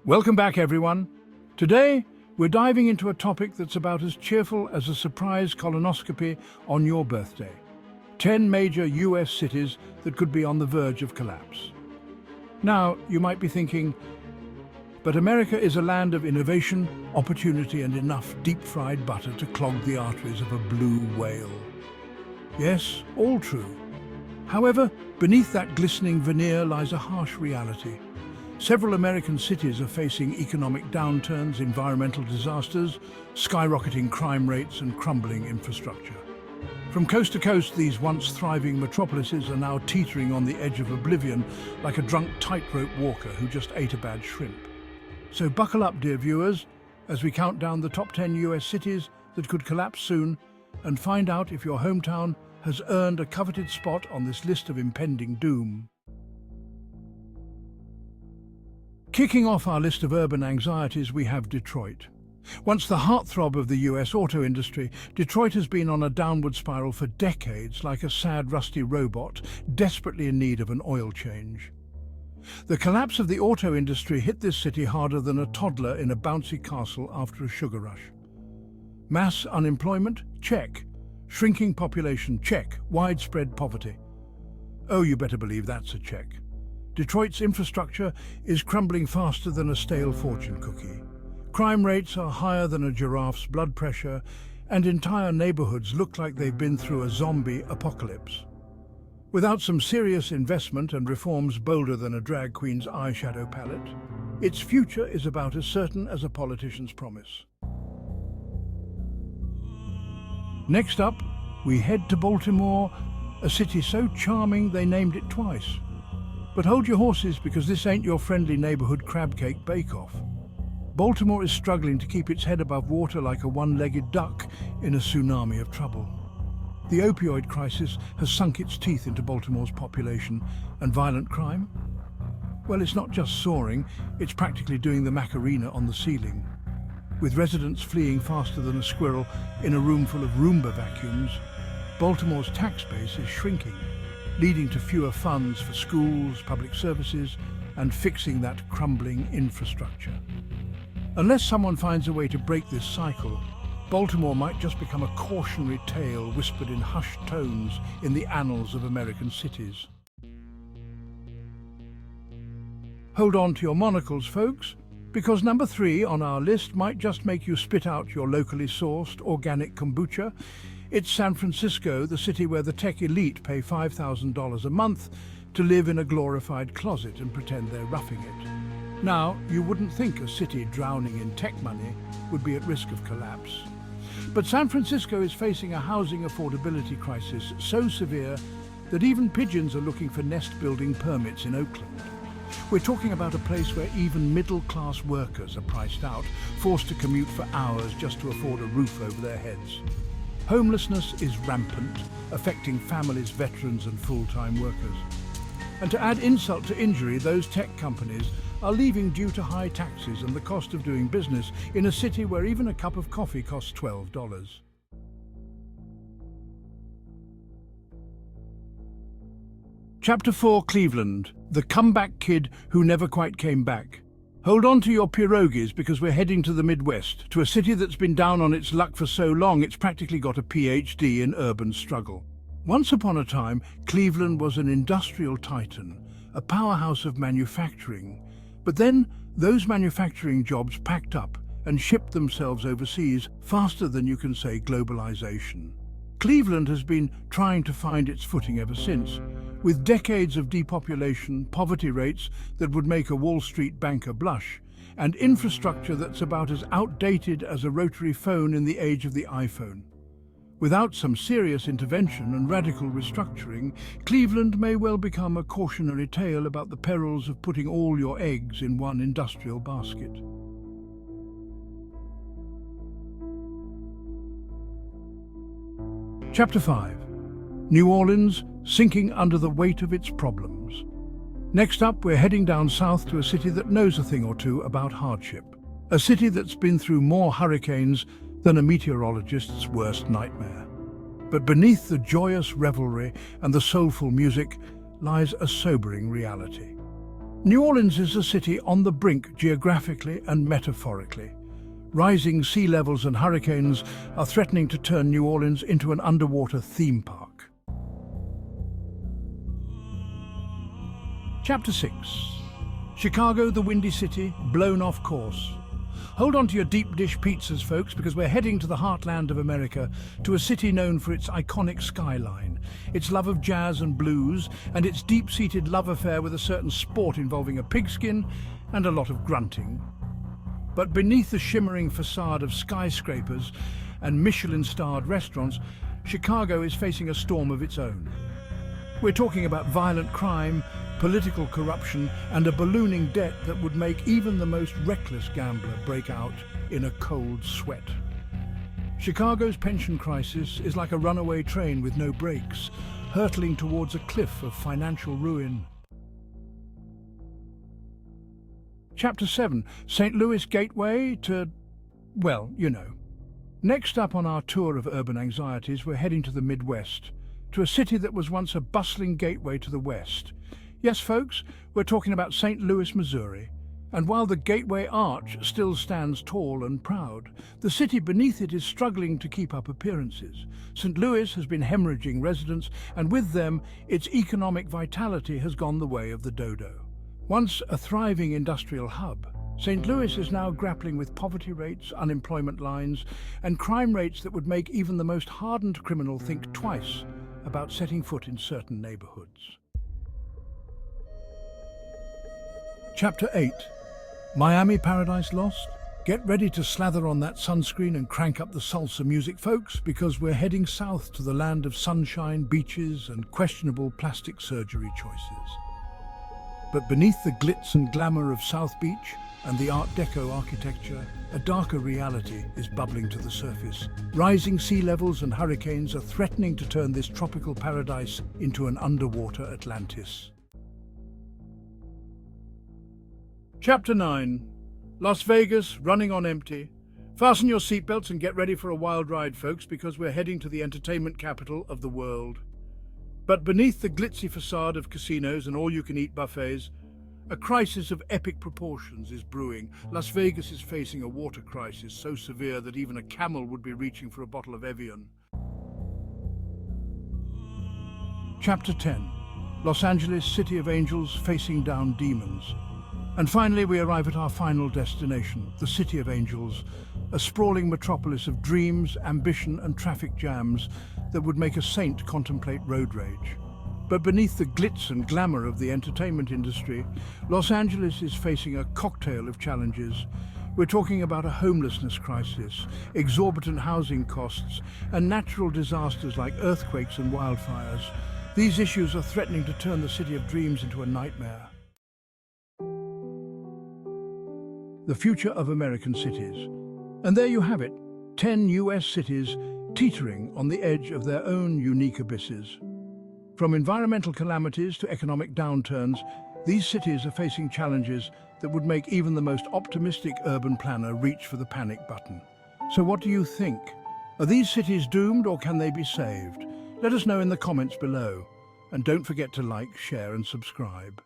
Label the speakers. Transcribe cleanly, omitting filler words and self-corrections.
Speaker 1: Welcome back, everyone. Today, we're diving into a topic that's about as cheerful as a surprise colonoscopy on your birthday. 10 major US cities that could be on the verge of collapse. Now, you might be thinking, but America is a land of innovation, opportunity, and enough deep-fried butter to clog the arteries of a blue whale. Yes, all true. However, beneath that glistening veneer lies a harsh reality. Several American cities are facing economic downturns, environmental disasters, skyrocketing crime rates, and crumbling infrastructure. From coast to coast, these once thriving metropolises are now teetering on the edge of oblivion like a drunk tightrope walker who just ate a bad shrimp. So buckle up, dear viewers, as we count down the top 10 US cities that could collapse soon and find out if your hometown has earned a coveted spot on this list of impending doom. Kicking off our list of urban anxieties, we have Detroit. Once the heartthrob of the US auto industry, Detroit has been on a downward spiral for decades, like a sad, rusty robot, desperately in need of an oil change. The collapse of the auto industry hit this city harder than a toddler in a bouncy castle after a sugar rush. Mass unemployment? Check. Shrinking population? Check. Widespread poverty? Oh, you better believe that's a check. Detroit's infrastructure is crumbling faster than a stale fortune cookie. Crime rates are higher than a giraffe's blood pressure, and entire neighborhoods look like they've been through a zombie apocalypse. Without some serious investment and reforms bolder than a drag queen's eyeshadow palette, its future is about as certain as a politician's promise. Next up, we head to Baltimore, a city so charming they named it twice. But hold your horses, because this ain't your friendly neighborhood crab cake bake-off. Baltimore is struggling to keep its head above water like a one-legged duck in a tsunami of trouble. The opioid crisis has sunk its teeth into Baltimore's population, and violent crime? Well, it's not just soaring, it's practically doing the Macarena on the ceiling. With residents fleeing faster than a squirrel in a room full of Roomba vacuums, Baltimore's tax base is shrinking, leading to fewer funds for schools, public services, and fixing that crumbling infrastructure. Unless someone finds a way to break this cycle, Baltimore might just become a cautionary tale whispered in hushed tones in the annals of American cities. Hold on to your monocles, folks, because number 3 on our list might just make you spit out your locally sourced organic kombucha. It's San Francisco, the city where the tech elite pay $5,000 a month to live in a glorified closet and pretend they're roughing it. Now, you wouldn't think a city drowning in tech money would be at risk of collapse. But San Francisco is facing a housing affordability crisis so severe that even pigeons are looking for nest-building permits in Oakland. We're talking about a place where even middle-class workers are priced out, forced to commute for hours just to afford a roof over their heads. Homelessness is rampant, affecting families, veterans, and full-time workers. And to add insult to injury, those tech companies are leaving due to high taxes and the cost of doing business in a city where even a cup of coffee costs $12. Chapter 4, Cleveland, the comeback kid who never quite came back. Hold on to your pierogies, because we're heading to the Midwest, to a city that's been down on its luck for so long it's practically got a PhD in urban struggle. Once upon a time, Cleveland was an industrial titan, a powerhouse of manufacturing. But then, those manufacturing jobs packed up and shipped themselves overseas faster than you can say globalization. Cleveland has been trying to find its footing ever since, with decades of depopulation, poverty rates that would make a Wall Street banker blush, and infrastructure that's about as outdated as a rotary phone in the age of the iPhone. Without some serious intervention and radical restructuring, Cleveland may well become a cautionary tale about the perils of putting all your eggs in one industrial basket. Chapter 5. New Orleans, sinking under the weight of its problems. Next up, we're heading down south to a city that knows a thing or two about hardship. A city that's been through more hurricanes than a meteorologist's worst nightmare. But beneath the joyous revelry and the soulful music lies a sobering reality. New Orleans is a city on the brink geographically and metaphorically. Rising sea levels and hurricanes are threatening to turn New Orleans into an underwater theme park. Chapter 6. Chicago, the Windy City, blown off course. Hold on to your deep dish pizzas, folks, because we're heading to the heartland of America, to a city known for its iconic skyline, its love of jazz and blues, and its deep-seated love affair with a certain sport involving a pigskin and a lot of grunting. But beneath the shimmering facade of skyscrapers and Michelin-starred restaurants, Chicago is facing a storm of its own. We're talking about violent crime, political corruption, and a ballooning debt that would make even the most reckless gambler break out in a cold sweat. Chicago's pension crisis is like a runaway train with no brakes, hurtling towards a cliff of financial ruin. Chapter 7. St. Louis Gateway to, well, you know. Next up on our tour of urban anxieties, we're heading to the Midwest, to a city that was once a bustling gateway to the West. Yes, folks, we're talking about St. Louis, Missouri. And while the Gateway Arch still stands tall and proud, the city beneath it is struggling to keep up appearances. St. Louis has been hemorrhaging residents, and with them, its economic vitality has gone the way of the dodo. Once a thriving industrial hub, St. Louis is now grappling with poverty rates, unemployment lines, and crime rates that would make even the most hardened criminal think twice about setting foot in certain neighborhoods. Chapter 8. Miami Paradise Lost? Get ready to slather on that sunscreen and crank up the salsa music, folks, because we're heading south to the land of sunshine, beaches, and questionable plastic surgery choices. But beneath the glitz and glamour of South Beach and the Art Deco architecture, a darker reality is bubbling to the surface. Rising sea levels and hurricanes are threatening to turn this tropical paradise into an underwater Atlantis. Chapter 9. Las Vegas, running on empty. Fasten your seatbelts and get ready for a wild ride, folks, because we're heading to the entertainment capital of the world. But beneath the glitzy facade of casinos and all-you-can-eat buffets, a crisis of epic proportions is brewing. Las Vegas is facing a water crisis so severe that even a camel would be reaching for a bottle of Evian. Chapter 10. Los Angeles, City of Angels, facing down demons. And finally, we arrive at our final destination, the City of Angels, a sprawling metropolis of dreams, ambition, and traffic jams that would make a saint contemplate road rage. But beneath the glitz and glamour of the entertainment industry, Los Angeles is facing a cocktail of challenges. We're talking about a homelessness crisis, exorbitant housing costs, and natural disasters like earthquakes and wildfires. These issues are threatening to turn the city of dreams into a nightmare. The future of American cities. And there you have it, 10 US cities teetering on the edge of their own unique abysses. From environmental calamities to economic downturns, these cities are facing challenges that would make even the most optimistic urban planner reach for the panic button. So what do you think? Are these cities doomed, or can they be saved? Let us know in the comments below. And don't forget to like, share and subscribe.